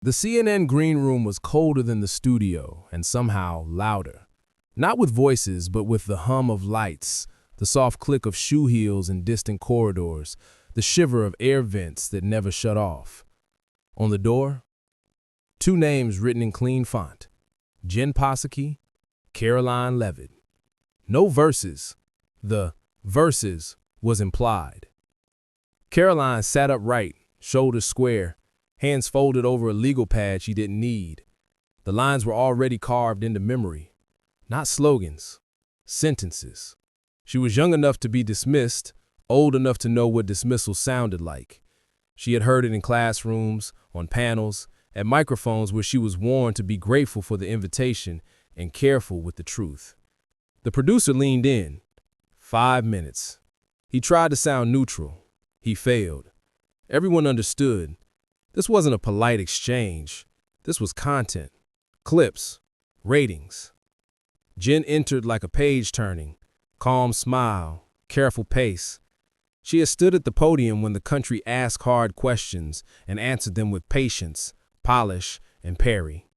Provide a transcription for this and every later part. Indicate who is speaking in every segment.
Speaker 1: The CNN green room was colder than the studio and somehow louder. Not with voices, but with the hum of lights, the soft click of shoe heels in distant corridors, the shiver of air vents that never shut off. On the door, two names written in clean font: Jen Psaki, Karoline Leavitt. No verses. The verses was implied. Karoline sat upright, shoulders square, hands folded over a legal pad she didn't need. The lines were already carved into memory. Not slogans, sentences. She was young enough to be dismissed, old enough to know what dismissal sounded like. She had heard it in classrooms, on panels, at microphones where she was warned to be grateful for the invitation and careful with the truth. The producer leaned in. 5 minutes. He tried to sound neutral. He failed. Everyone understood. This wasn't a polite exchange. This was content. Clips. Ratings. Jen entered like a page turning. Calm smile. Careful pace. She had stood at the podium when the country asked hard questions and answered them with patience, polish, and parry.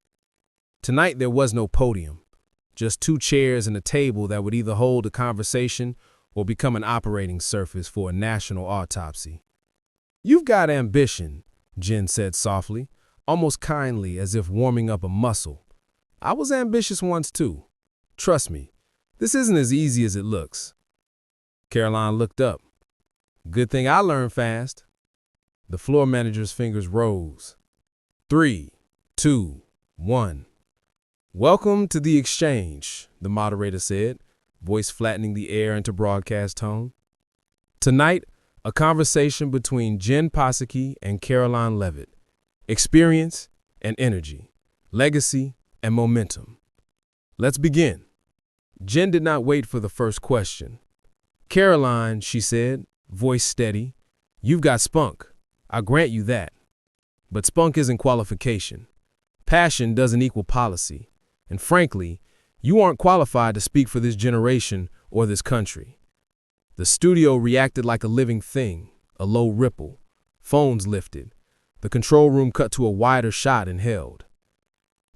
Speaker 1: Tonight there was no podium. Just two chairs and a table that would either hold a conversation or become an operating surface for a national autopsy. "You've got ambition," Jen said softly, almost kindly, as if warming up a muscle. "I was ambitious once too. Trust me, this isn't as easy as it looks." Karoline looked up. "Good thing I learned fast." The floor manager's fingers rose. 3, 2, 1. "Welcome to the exchange," the moderator said, voice flattening the air into broadcast tone. "Tonight, a conversation between Jen Psaki and Karoline Leavitt. Experience and energy, legacy and momentum. Let's begin." Jen did not wait for the first question. "Karoline," she said, voice steady, "you've got spunk. I grant you that. But spunk isn't qualification. Passion doesn't equal policy. And frankly, you aren't qualified to speak for this generation or this country." The studio reacted like a living thing, a low ripple. Phones lifted. The control room cut to a wider shot and held.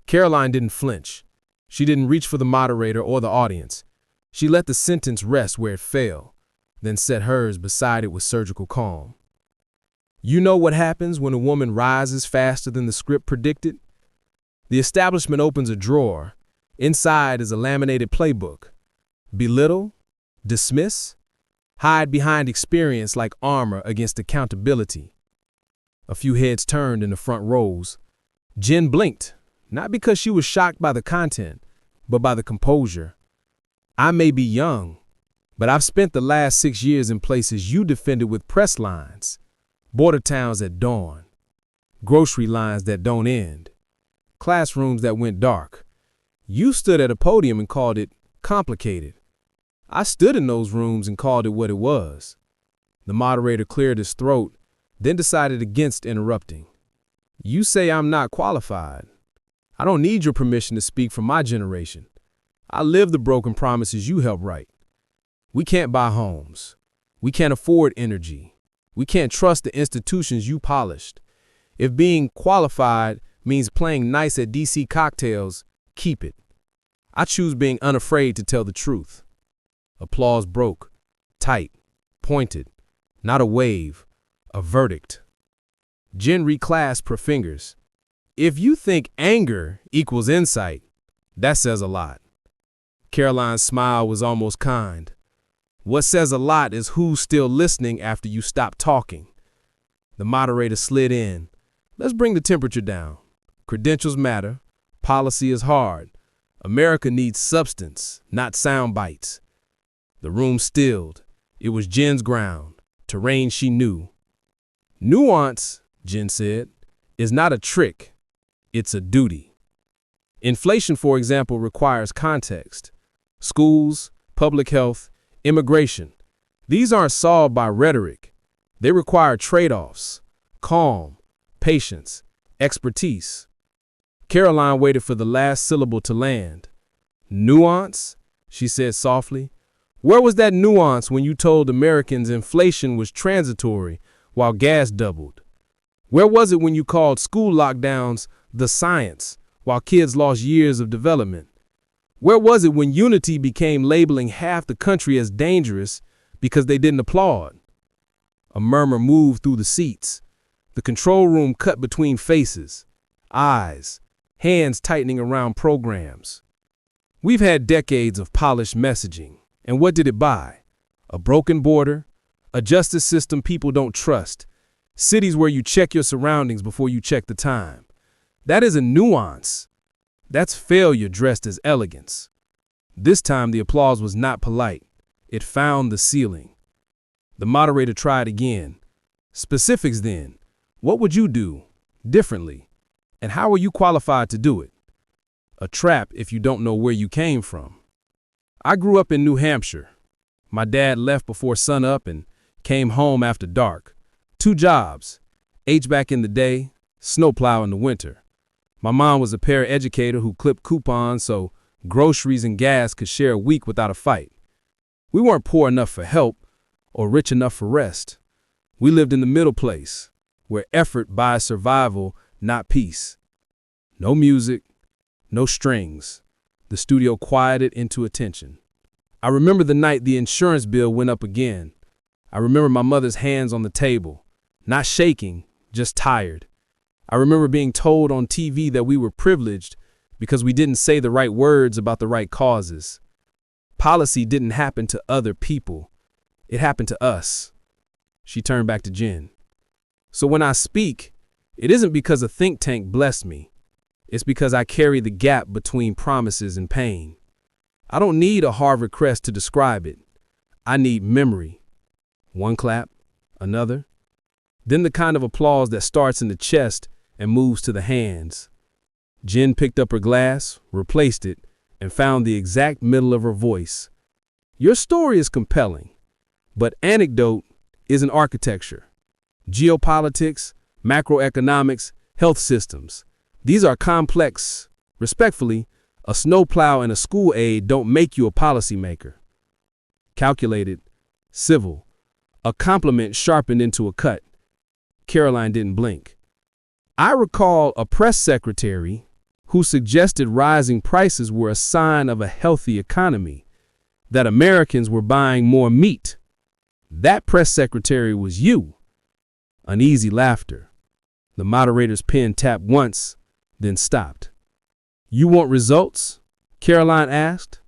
Speaker 1: Karoline didn't flinch. She didn't reach for the moderator or the audience. She let the sentence rest where it fell, then set hers beside it with surgical calm. "You know what happens when a woman rises faster than the script predicted? The establishment opens a drawer. Inside is a laminated playbook. Belittle, dismiss, hide behind experience like armor against accountability." A few heads turned in the front rows. Jen blinked, not because she was shocked by the content, but by the composure. "I may be young, but I've spent the last 6 years in places you defended with press lines, border towns at dawn, grocery lines that don't end, classrooms that went dark. You stood at a podium and called it complicated. I stood in those rooms and called it what it was." The moderator cleared his throat, then decided against interrupting. "You say I'm not qualified. I don't need your permission to speak for my generation. I live the broken promises you helped write. We can't buy homes. We can't afford energy. We can't trust the institutions you polished. If being qualified means playing nice at DC cocktails, keep it. I choose being unafraid to tell the truth." Applause broke, tight, pointed, not a wave, a verdict. Jen reclasped her fingers. "If you think anger equals insight, that says a lot." Karoline's smile was almost kind. "What says a lot is who's still listening after you stop talking." The moderator slid in. "Let's bring the temperature down. Credentials matter. Policy is hard. America needs substance, not sound bites." The room stilled. It was Jen's ground, terrain she knew. "Nuance," Jen said, "is not a trick. It's a duty. Inflation, for example, requires context. Schools, public health, immigration. These aren't solved by rhetoric. They require trade-offs, calm, patience, expertise." Karoline waited for the last syllable to land. "Nuance?" she said softly. "Where was that nuance when you told Americans inflation was transitory while gas doubled? Where was it when you called school lockdowns the science, while kids lost years of development? Where was it when unity became labeling half the country as dangerous because they didn't applaud? A murmur moved through the seats. The control room cut between faces, eyes, hands tightening around programs. We've had decades of polished messaging, and what did it buy? A broken border, a justice system people don't trust, cities where you check your surroundings before you check the time. That is a nuance. That's failure dressed as elegance. This time the applause was not polite. It found the ceiling. The moderator tried again. Specifics then. What would you do differently? And how are you qualified to do it? A trap if you don't know where you came from. I grew up in New Hampshire. My dad left before sunup and came home after dark. 2 jobs, HVAC in the day, snowplow in the winter. My mom was a paraeducator who clipped coupons so groceries and gas could share a week without a fight. We weren't poor enough for help or rich enough for rest. We lived in the middle place, where effort buys survival, not peace. No music, no strings. The studio quieted into attention. I remember the night the insurance bill went up again. I remember my mother's hands on the table, not shaking, just tired. I remember being told on TV that we were privileged because we didn't say the right words about the right causes. Policy didn't happen to other people. It happened to us. She turned back to Jen. So when I speak, it isn't because a think tank blessed me. It's because I carry the gap between promises and pain. I don't need a Harvard crest to describe it. I need memory. One clap, another. Then the kind of applause that starts in the chest and moves to the hands. Jen picked up her glass, replaced it, and found the exact middle of her voice. Your story is compelling, but anecdote isn't architecture. Geopolitics, macroeconomics, health systems. These are complex. Respectfully, a snowplow and a school aide don't make you a policymaker. Calculated, civil, a compliment sharpened into a cut. Karoline didn't blink. I recall a press secretary who suggested rising prices were a sign of a healthy economy, that Americans were buying more meat. That press secretary was you. Uneasy laughter. The moderator's pen tapped once, then stopped. You want results? Karoline asked.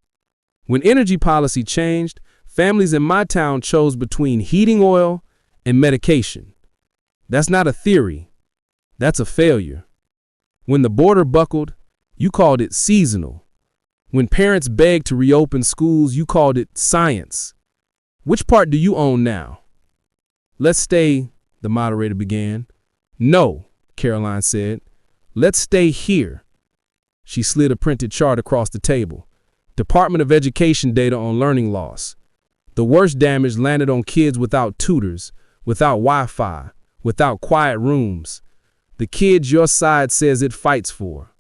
Speaker 1: When energy policy changed, families in my town chose between heating oil and medication. That's not a theory. That's a failure. When the border buckled, you called it seasonal. When parents begged to reopen schools, you called it science. Which part do you own now? Let's stay, the moderator began. No, Karoline said. Let's stay here. She slid a printed chart across the table. Department of Education data on learning loss. The worst damage landed on kids without tutors, without Wi-Fi, without quiet rooms. The kids your side says it fights for.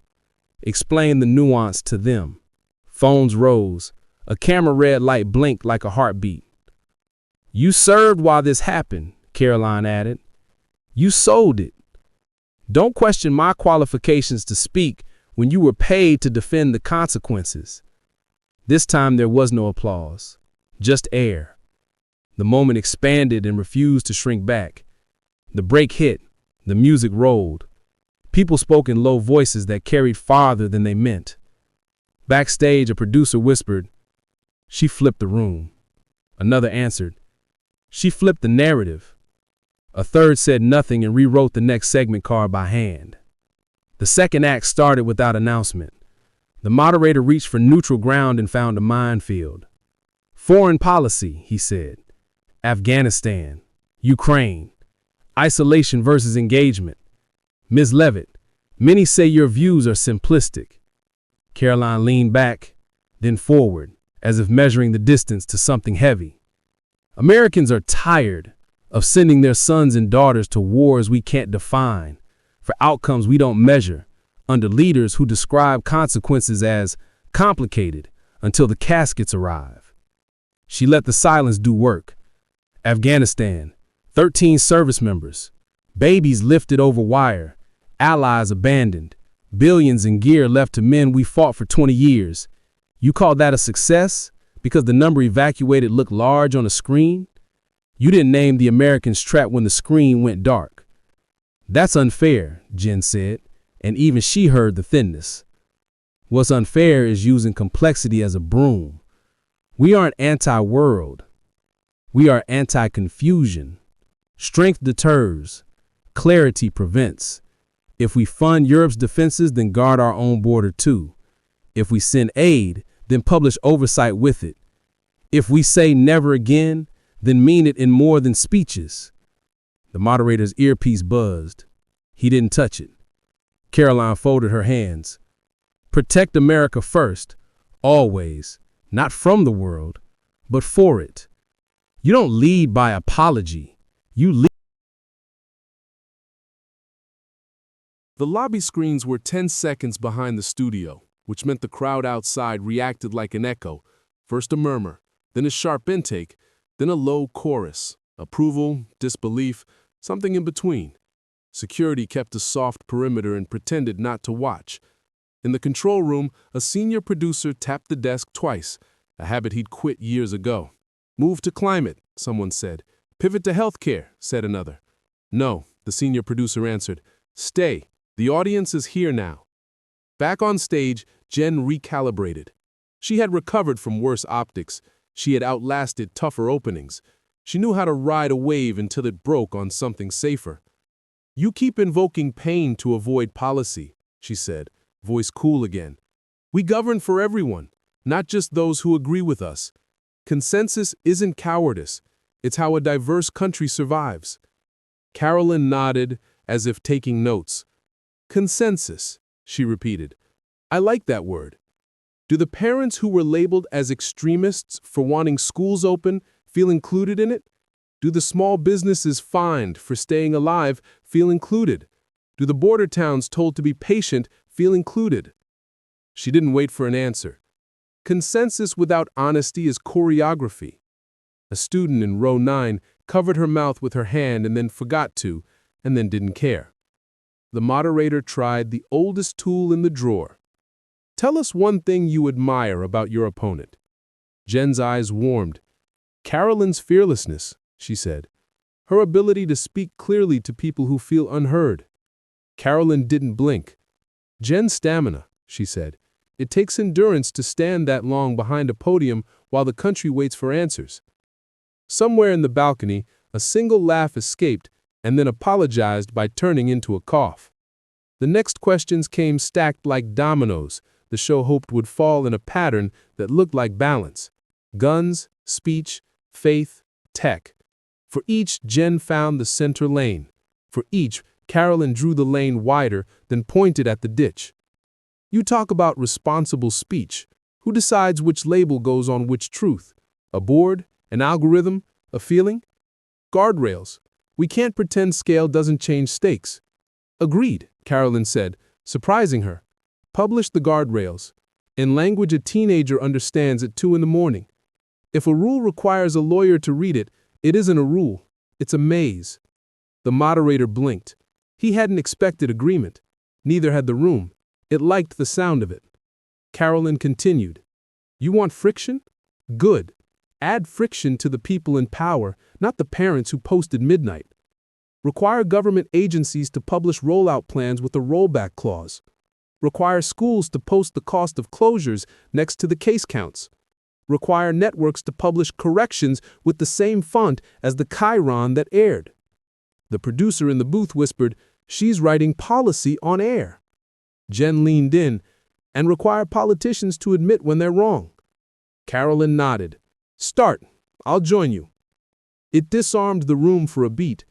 Speaker 1: Explain the nuance to them. Phones rose. A camera red light blinked like a heartbeat. You served while this happened, Karoline added. You sold it. Don't question my qualifications to speak when you were paid to defend the consequences. This time there was no applause, just air. The moment expanded and refused to shrink back. The break hit, the music rolled. People spoke in low voices that carried farther than they meant. Backstage, a producer whispered, "She flipped the room." Another answered, "She flipped the narrative." A third said nothing and rewrote the next segment card by hand. The second act started without announcement. The moderator reached for neutral ground and found a minefield. Foreign policy, he said. Afghanistan, Ukraine, isolation versus engagement. Ms. Leavitt, many say your views are simplistic. Karoline leaned back, then forward, as if measuring the distance to something heavy. Americans are tired of sending their sons and daughters to wars we can't define, for outcomes we don't measure, under leaders who describe consequences as complicated until the caskets arrive. She let the silence do work. Afghanistan, 13 service members, babies lifted over wire, allies abandoned, Billions in gear left to men we fought for 20 years. You call that a success because the number evacuated looked large on a screen? You didn't name the Americans trapped when the screen went dark. That's unfair, Jen said, and even she heard the thinness. What's unfair is using complexity as a broom. We aren't anti-world. We are anti-confusion. Strength deters. Clarity prevents. If we fund Europe's defenses, then guard our own border too. If we send aid, then publish oversight with it. If we say never again, then mean it in more than speeches. The moderator's earpiece buzzed. He didn't touch it. Karoline folded her hands. Protect America first, always, not from the world, but for it. You don't lead by apology. You lead. The lobby screens were 10 seconds behind the studio, which meant the crowd outside reacted like an echo. First a murmur, then a sharp intake, then a low chorus. Approval, disbelief, something in between. Security kept a soft perimeter and pretended not to watch. In the control room, a senior producer tapped the desk twice, a habit he'd quit years ago. Move to climate, someone said. Pivot to healthcare, said another. No, the senior producer answered. Stay. The audience is here now. Back on stage, Jen recalibrated. She had recovered from worse optics. She had outlasted tougher openings. She knew how to ride a wave until it broke on something safer. You keep invoking pain to avoid policy, she said, voice cool again. We govern for everyone, not just those who agree with us. Consensus isn't cowardice. It's how a diverse country survives. Karoline nodded, as if taking notes. Consensus, she repeated. I like that word. Do the parents who were labeled as extremists for wanting schools open feel included in it? Do the small businesses fined for staying alive feel included? Do the border towns told to be patient feel included? She didn't wait for an answer. Consensus without honesty is choreography. A student in row 9 covered her mouth with her hand and then forgot to, and then didn't care. The moderator tried the oldest tool in the drawer. Tell us one thing you admire about your opponent. Jen's eyes warmed. Karoline's fearlessness, she said. Her ability to speak clearly to people who feel unheard. Karoline didn't blink. Jen's stamina, she said. It takes endurance to stand that long behind a podium while the country waits for answers. Somewhere in the balcony, a single laugh escaped and then apologized by turning into a cough. The next questions came stacked like dominoes the show hoped would fall in a pattern that looked like balance. Guns, speech, faith, tech. For each, Jen found the center lane. For each, Karoline drew the lane wider, then pointed at the ditch. You talk about responsible speech. Who decides which label goes on which truth? A board? An algorithm? A feeling? Guardrails. We can't pretend scale doesn't change stakes. Agreed, Karoline said, surprising her. Publish the guardrails. In language a teenager understands at 2 in the morning. If a rule requires a lawyer to read it, it isn't a rule. It's a maze. The moderator blinked. He hadn't expected agreement. Neither had the room. It liked the sound of it. Karoline continued. You want friction? Good. Add friction to the people in power, not the parents who posted midnight. Require government agencies to publish rollout plans with a rollback clause. Require schools to post the cost of closures next to the case counts. Require networks to publish corrections with the same font as the chyron that aired. The producer in the booth whispered, she's writing policy on air. Jen leaned in, and require politicians to admit when they're wrong. Karoline nodded. Start. I'll join you. It disarmed the room for a beat.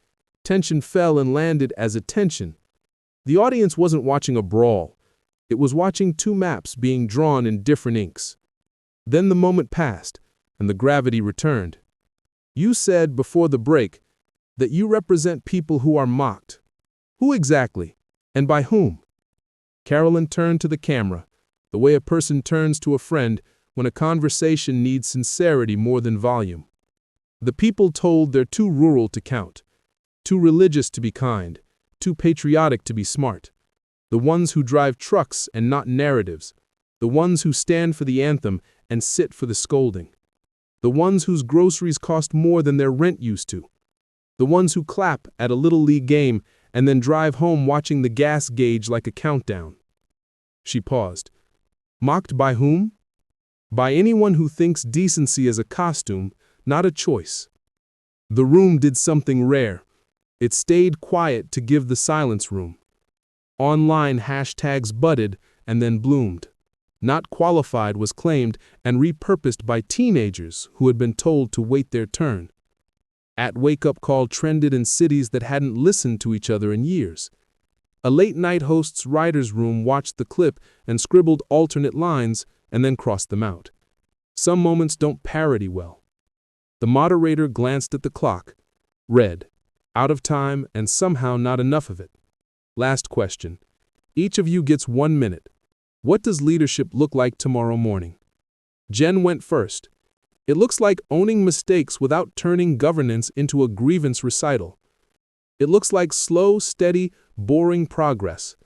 Speaker 1: Tension fell and landed as attention. The audience wasn't watching a brawl. It was watching 2 maps being drawn in different inks. Then the moment passed, and the gravity returned. You said before the break that you represent people who are mocked. Who exactly? And by whom? Karoline turned to the camera, the way a person turns to a friend when a conversation needs sincerity more than volume. The people told they're too rural to count, too religious to be kind, too patriotic to be smart. the ones who drive trucks and not narratives, the ones who stand for the anthem and sit for the scolding, the ones whose groceries cost more than their rent used to, the ones who clap at a Little League game and then drive home watching the gas gauge like a countdown. She paused. Mocked by whom? By anyone who thinks decency is a costume, not a choice. The room did something rare. It stayed quiet to give the silence room. Online hashtags budded and then bloomed. Not qualified was claimed and repurposed by teenagers who had been told to wait their turn. At wake-up call trended in cities that hadn't listened to each other in years. A late-night host's writer's room watched the clip and scribbled alternate lines and then crossed them out. Some moments don't parody well. The moderator glanced at the clock, read, out of time and somehow not enough of it. Last question. Each of you gets 1 minute. What does leadership look like tomorrow morning? Jen went first. It looks like owning mistakes without turning governance into a grievance recital. It looks like slow, steady, boring progress.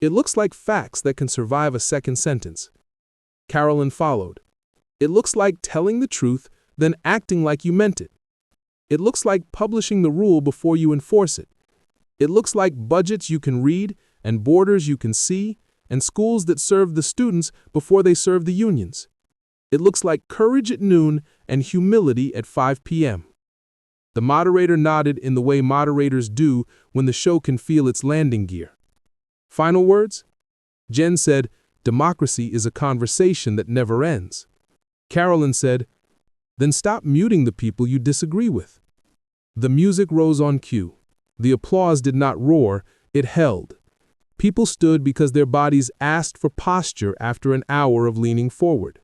Speaker 1: It looks like facts that can survive a second sentence. Karoline followed. It looks like telling the truth, then acting like you meant it. It looks like publishing the rule before you enforce it. It looks like budgets you can read, and borders you can see, and schools that serve the students before they serve the unions. It looks like courage at noon and humility at 5 p.m. The moderator nodded in the way moderators do when the show can feel its landing gear. Final words? Jen said, democracy is a conversation that never ends. Karoline said, then stop muting the people you disagree with. The music rose on cue. The applause did not roar, it held. People stood because their bodies asked for posture after an hour of leaning forward.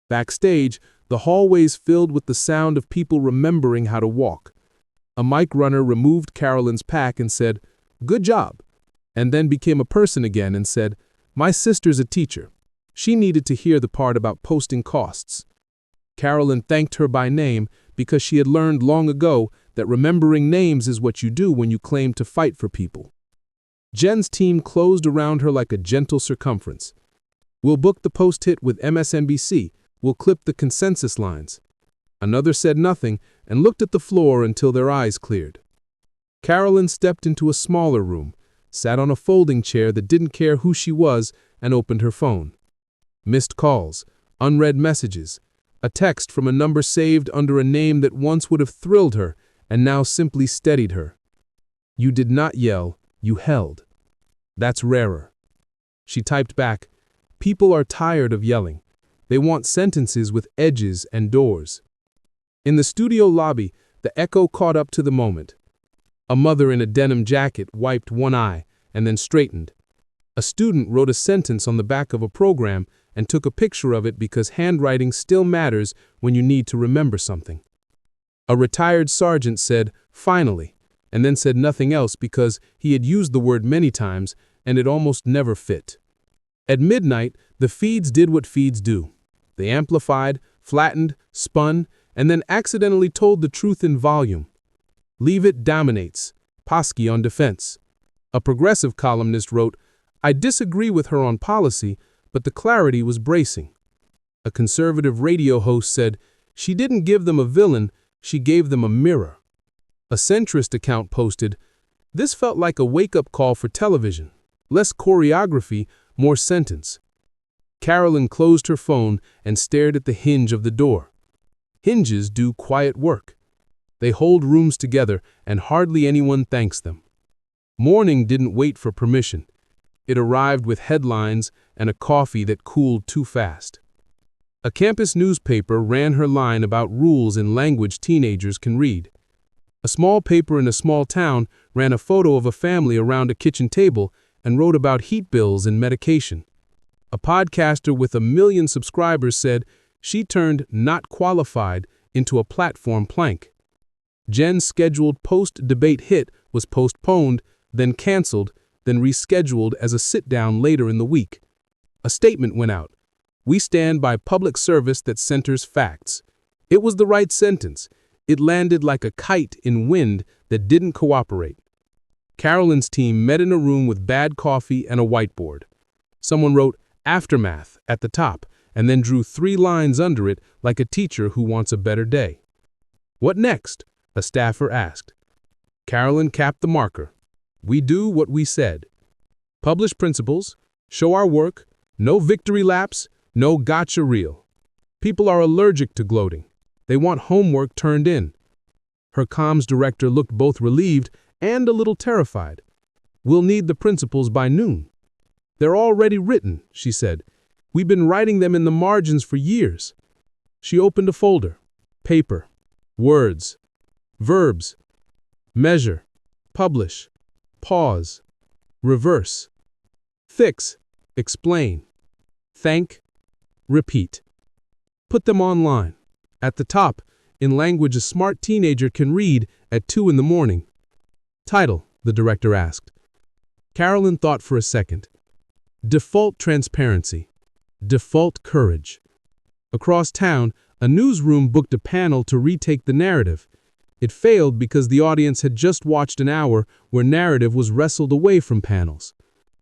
Speaker 1: Backstage, the hallways filled with the sound of people remembering how to walk. A mic runner removed Karoline's pack and said, "Good job," and then became a person again and said, "My sister's a teacher. She needed to hear the part about posting costs." Karoline thanked her by name because she had learned long ago that remembering names is what you do when you claim to fight for people. Jen's team closed around her like a gentle circumference. "We'll book the post-hit with MSNBC. We'll clip the consensus lines." Another said nothing and looked at the floor until their eyes cleared. Karoline stepped into a smaller room, sat on a folding chair that didn't care who she was, and opened her phone. Missed calls, unread messages, a text from a number saved under a name that once would have thrilled her and now simply steadied her. You did not yell, you held. That's rarer. She typed back, "People are tired of yelling. They want sentences with edges and doors." In the studio lobby, the echo caught up to the moment. A mother in a denim jacket wiped one eye and then straightened. A student wrote a sentence on the back of a program and took a picture of it because handwriting still matters when you need to remember something. A retired sergeant said, "Finally," and then said nothing else because he had used the word many times and it almost never fit. At midnight, the feeds did what feeds do. They amplified, flattened, spun, and then accidentally told the truth in volume. Leavitt dominates, Psaki on defense. A progressive columnist wrote, "I disagree with her on policy, but the clarity was bracing." A conservative radio host said, "She didn't give them a villain, she gave them a mirror." A centrist account posted, "This felt like a wake-up call for television. Less choreography, more sentence." Karoline closed her phone and stared at the hinge of the door. Hinges do quiet work. They hold rooms together and hardly anyone thanks them. Morning didn't wait for permission. It arrived with headlines and a coffee that cooled too fast. A campus newspaper ran her line about rules in language teenagers can read. A small paper in a small town ran a photo of a family around a kitchen table and wrote about heat bills and medication. A podcaster with 1 million subscribers said she turned not qualified into a platform plank. Jen's scheduled post-debate hit was postponed, then canceled, then rescheduled as a sit-down later in the week. A statement went out. "We stand by public service that centers facts." It was the right sentence. It landed like a kite in wind that didn't cooperate. Caroline's team met in a room with bad coffee and a whiteboard. Someone wrote "Aftermath" at the top and then drew 3 lines under it like a teacher who wants a better day. "What next?" a staffer asked. Caroline capped the marker. "We do what we said. Publish principles, show our work, no victory laps, no gotcha reel. People are allergic to gloating. They want homework turned in." Her comms director looked both relieved and a little terrified. "We'll need the principles by noon." "They're already written," she said. "We've been writing them in the margins for years." She opened a folder. Paper. Words. Verbs. Measure. Publish. Pause. Reverse. Fix. Explain. Thank. Repeat. Put them online. At the top, in language a smart teenager can read at 2 in the morning. "Title," the director asked. Caroline thought for a second. "Default transparency. Default courage." Across town, a newsroom booked a panel to retake the narrative. It failed because the audience had just watched an hour where narrative was wrestled away from panels.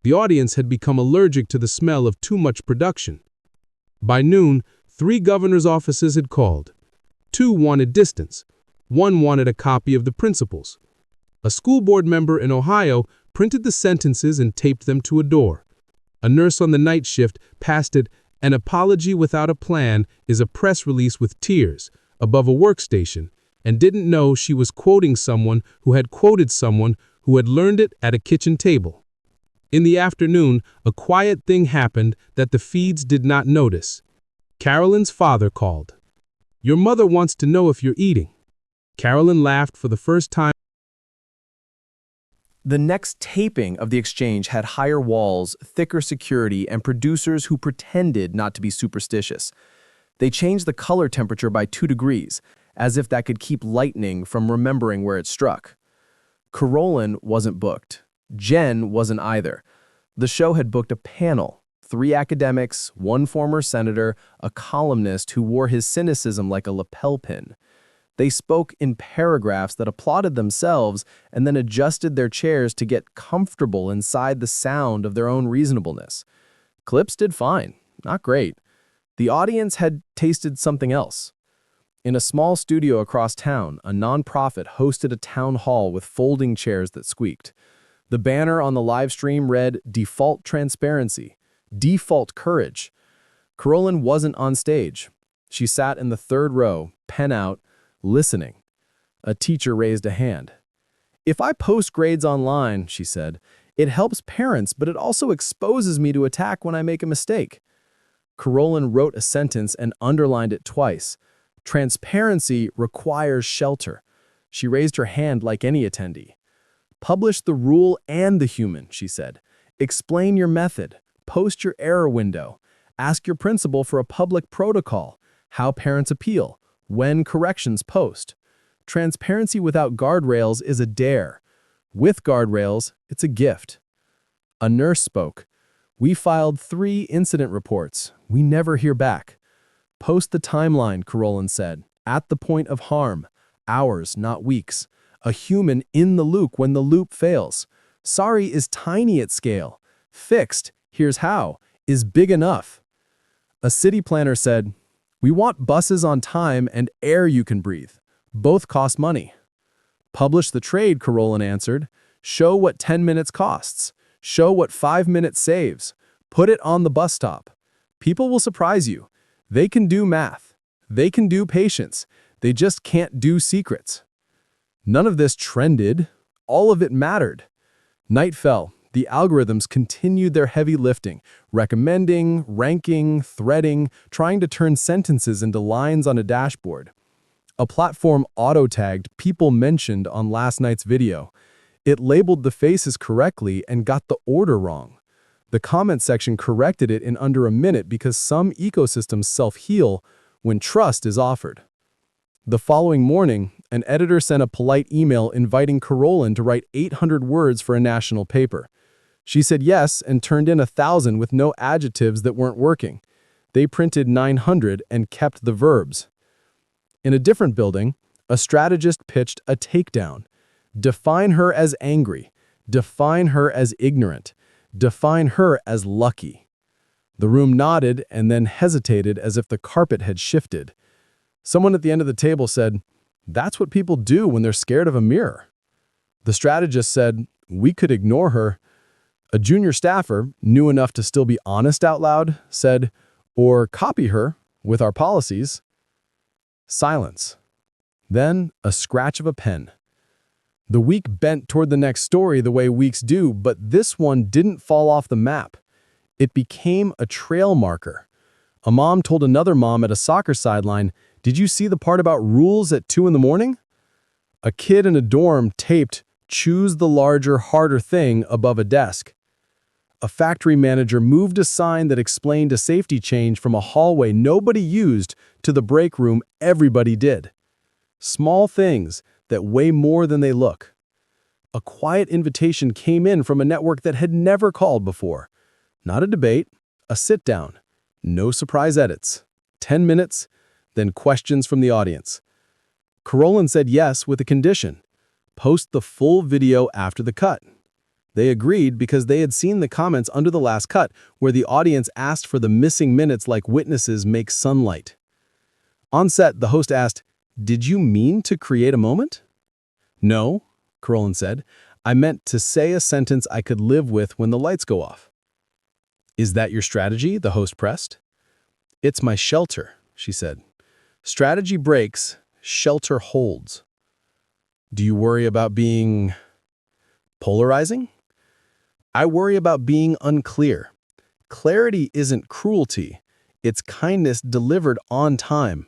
Speaker 1: The audience had become allergic to the smell of too much production. By noon, 3 governors' offices had called. 2 wanted distance. 1 wanted a copy of the principles. A school board member in Ohio printed the sentences and taped them to a door. A nurse on the night shift passed it. "An apology without a plan is a press release with tears," above a workstation, and didn't know she was quoting someone who had quoted someone who had learned it at a kitchen table. In the afternoon, a quiet thing happened that the feeds did not notice. Caroline's father called. "Your mother wants to know if you're eating." Caroline laughed for the first time.
Speaker 2: The next taping of the exchange had higher walls, thicker security, and producers who pretended not to be superstitious. They changed the color temperature by 2 degrees, as if that could keep lightning from remembering where it struck. Karoline wasn't booked. Jen wasn't either. The show had booked a panel, 3 academics, 1 former senator, a columnist who wore his cynicism like a lapel pin. They spoke in paragraphs that applauded themselves and then adjusted their chairs to get comfortable inside the sound of their own reasonableness. Clips did fine, not great. The audience had tasted something else. In a small studio across town, a nonprofit hosted a town hall with folding chairs that squeaked. The banner on the live stream read, "Default transparency, default courage." Karoline wasn't on stage. She sat in the 3rd row, pen out, listening. A teacher raised a hand. "If I post grades online," she said, "it helps parents, but it also exposes me to attack when I make a mistake." Karoline wrote a sentence and underlined it twice. "Transparency requires shelter." She raised her hand like any attendee. "Publish the rule and the human," she said. "Explain your method. Post your error window. Ask your principal for a public protocol. How parents appeal. When corrections post. Transparency without guardrails is a dare. With guardrails, it's a gift." A nurse spoke. "We filed 3 incident reports. We never hear back." "Post the timeline," Karoline said. "At the point of harm. Hours, not weeks. A human in the loop when the loop fails. Sorry is tiny at scale. Fixed, here's how, is big enough." A city planner said, "We want buses on time and air you can breathe. Both cost money." "Publish the trade," Karoline answered. "Show what 10 minutes costs. Show what 5 minutes saves. Put it on the bus stop. People will surprise you. They can do math. They can do patience. They just can't do secrets." None of this trended. All of it mattered. Night fell. The algorithms continued their heavy lifting, recommending, ranking, threading, trying to turn sentences into lines on a dashboard. A platform auto-tagged people mentioned on last night's video. It labeled the faces correctly and got the order wrong. The comment section corrected it in under a minute because some ecosystems self-heal when trust is offered. The following morning, an editor sent a polite email inviting Karoline to write 800 words for a national paper. She said yes and turned in 1,000 with no adjectives that weren't working. They printed 900 and kept the verbs. In a different building, a strategist pitched a takedown. Define her as angry. Define her as ignorant. Define her as lucky. The room nodded and then hesitated as if the carpet had shifted. Someone at the end of the table said, "That's what people do when they're scared of a mirror." The strategist said, "We could ignore her." A junior staffer, new enough to still be honest out loud, said, "Or copy her with our policies." Silence. Then a scratch of a pen. The week bent toward the next story the way weeks do, but this one didn't fall off the map. It became a trail marker. A mom told another mom at a soccer sideline, "Did you see the part about rules at 2 in the morning?" A kid in a dorm taped, "Choose the larger, harder thing" above a desk. A factory manager moved a sign that explained a safety change from a hallway nobody used to the break room everybody did. Small things that weigh more than they look. A quiet invitation came in from a network that had never called before. Not a debate, a sit-down. No surprise edits. 10 minutes, then questions from the audience. Karoline said yes with a condition. Post the full video after the cut. They agreed because they had seen the comments under the last cut where the audience asked for the missing minutes like witnesses make sunlight. On set, the host asked, "Did you mean to create a moment?" "No," Karoline said. "I meant to say a sentence I could live with when the lights go off." "Is that your strategy?" the host pressed. "It's my shelter," she said. "Strategy breaks, shelter holds." "Do you worry about being polarizing?" "I worry about being unclear. Clarity isn't cruelty. It's kindness delivered on time."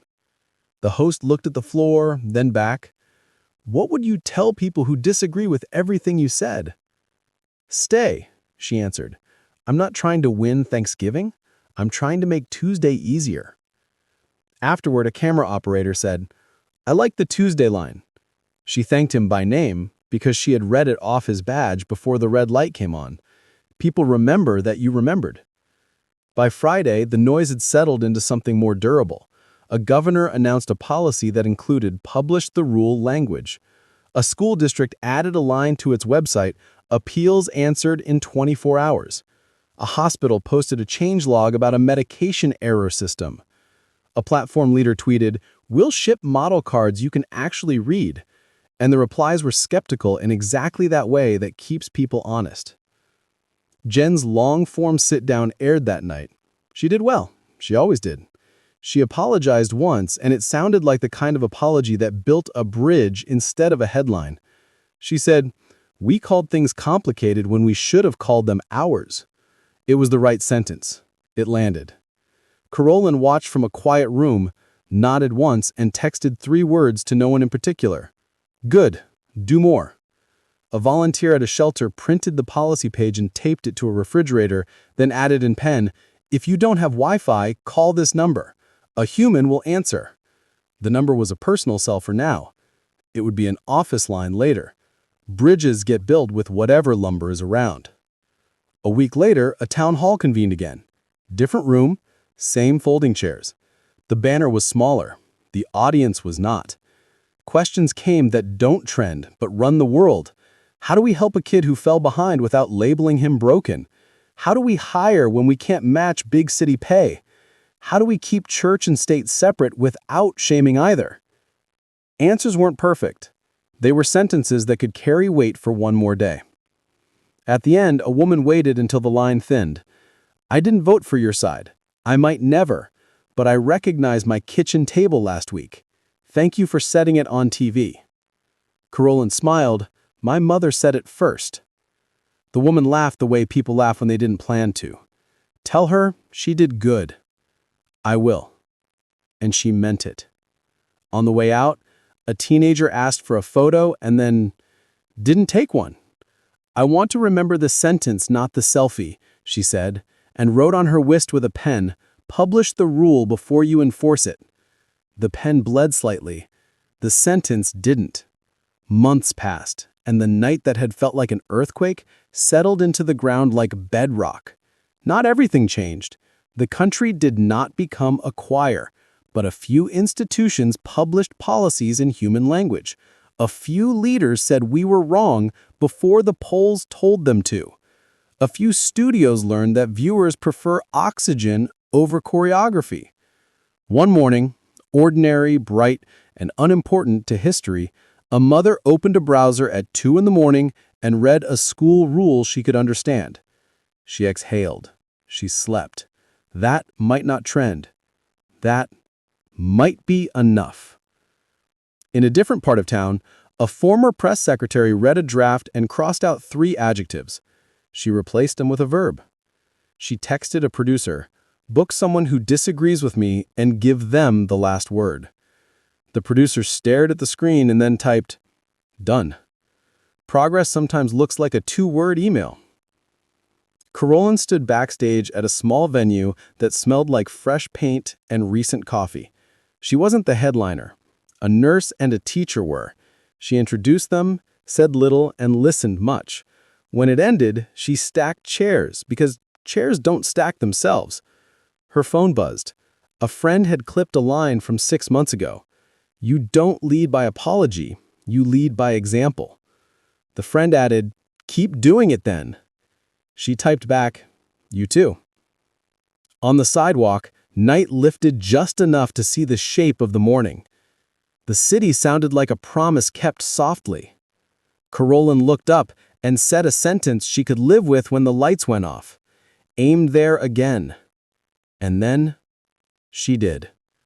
Speaker 2: The host looked at the floor, then back. "What would you tell people who disagree with everything you said?" "Stay," she answered. "I'm not trying to win Thanksgiving. I'm trying to make Tuesday easier." Afterward, a camera operator said, "I like the Tuesday line." She thanked him by name because she had read it off his badge before the red light came on. People remember that you remembered. By Friday, the noise had settled into something more durable. A governor announced a policy that included publish the rule language. A school district added a line to its website, appeals answered in 24 hours. A hospital posted a changelog about a medication error system. A platform leader tweeted, "We'll ship model cards you can actually read." And the replies were skeptical in exactly that way that keeps people honest. Jen's long-form sit-down aired that night. She did well. She always did. She apologized once, and it sounded like the kind of apology that built a bridge instead of a headline. She said, "We called things complicated when we should have called them ours." It was the right sentence. It landed. Karoline watched from a quiet room, nodded once, and texted 3 words to no one in particular. "Good. Do more." A volunteer at a shelter printed the policy page and taped it to a refrigerator, then added in pen, "If you don't have Wi-Fi, call this number. A human will answer." The number was a personal cell for now. It would be an office line later. Bridges get built with whatever lumber is around. A week later, a town hall convened again. Different room, same folding chairs. The banner was smaller. The audience was not. Questions came that don't trend, but run the world. How do we help a kid who fell behind without labeling him broken? How do we hire when we can't match big city pay? How do we keep church and state separate without shaming either? Answers weren't perfect. They were sentences that could carry weight for one more day. At the end, a woman waited until the line thinned. "I didn't vote for your side. I might never, but I recognized my kitchen table last week. Thank you for setting it on TV." Karoline smiled. "My mother said it first." The woman laughed the way people laugh when they didn't plan to. "Tell her she did good." "I will." And she meant it. On the way out, a teenager asked for a photo and then didn't take one. "I want to remember the sentence, not the selfie," she said, and wrote on her wrist with a pen, "Publish the rule before you enforce it." The pen bled slightly. The sentence didn't. Months passed, and the night that had felt like an earthquake settled into the ground like bedrock. Not everything changed. The country did not become a choir, but a few institutions published policies in human language. A few leaders said we were wrong before the polls told them to. A few studios learned that viewers prefer oxygen over choreography. One morning, ordinary, bright, and unimportant to history, a mother opened a browser at 2 in the morning and read a school rule she could understand. She exhaled. She slept. That might not trend. That might be enough. In a different part of town, a former press secretary read a draft and crossed out 3 adjectives. She replaced them with a verb. She texted a producer, "Book someone who disagrees with me and give them the last word." The producer stared at the screen and then typed, "Done." Progress sometimes looks like a 2-word email. Karoline stood backstage at a small venue that smelled like fresh paint and recent coffee. She wasn't the headliner. A nurse and a teacher were. She introduced them, said little, and listened much. When it ended, she stacked chairs, because chairs don't stack themselves. Her phone buzzed. A friend had clipped a line from 6 months ago. "You don't lead by apology, you lead by example." The friend added, "Keep doing it then." She typed back, "You too." On the sidewalk, night lifted just enough to see the shape of the morning. The city sounded like a promise kept softly. Karoline looked up and said a sentence she could live with when the lights went off. Aimed there again. And then she did.